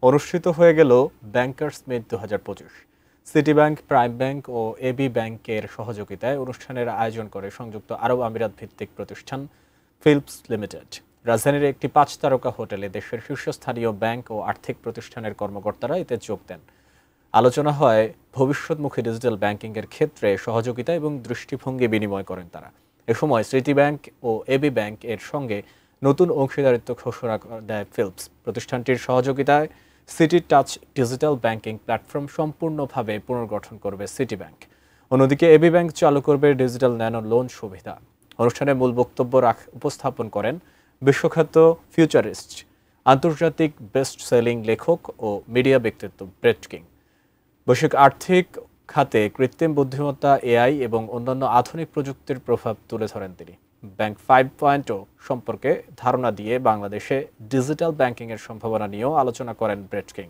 অনুষ্ঠিত হয়ে গেল ব্যাংকার্স মিট 2025। সিটি ব্যাংক, প্রাইম ব্যাংক ও এবি ব্যাংকের সহযোগিতায় অনুষ্ঠানের আয়োজন করে সংযুক্ত আরব আমিরাত ভিত্তিক প্রতিষ্ঠান ফিল্পস লিমিটেড। রাজধানীর একটি 5 তারকা হোটেলে দেশের শীর্ষস্থানীয় ব্যাংক ও আর্থিক প্রতিষ্ঠানের কর্মকর্তারা এতে যোগ দেন। আলোচনা হয় ভবিষ্যৎমুখী ডিজিটাল ব্যাংকিংয়ের ক্ষেত্রে সহযোগিতা এবং দৃষ্টিভঙ্গি বিনিময় করেন তারা। এ সময় সিটি ব্যাংক ও এবি ব্যাংক এর সঙ্গে নতুন অংশীদারিত্ব ঘোষণা দেয় ফিল্পস। প্রতিষ্ঠানটির সহযোগিতায় city touch digital banking platform সম্পূর্ণভাবে পুনর্গঠন করবে সিটি ব্যাংক। অন্যদিকে এবি ব্যাংক চালু করবে ডিজিটাল ন্যানো লোন সুবিধা। অনুষ্ঠানে মূল বক্তব্য উপস্থাপন করেন বিশ্বখ্যাত ফিউচারিস্ট, আন্তর্জাতিক বেস্ট সেলিং লেখক ও মিডিয়া ব্যক্তিত্ব ব্রেট কিং। বৈশ্বিক আর্থিক খাতে কৃত্রিম বুদ্ধিমত্তা, এআই এবং অন্যান্য আধুনিক প্রযুক্তির প্রভাব তুলে ধরেন তিনি। ব্যাংক 5.0 সম্পর্কে ধারণা দিয়ে বাংলাদেশে ডিজিটাল ব্যাংকিংয়ের সম্ভাবনা নিয়েও আলোচনা করেন ব্রেট কিং।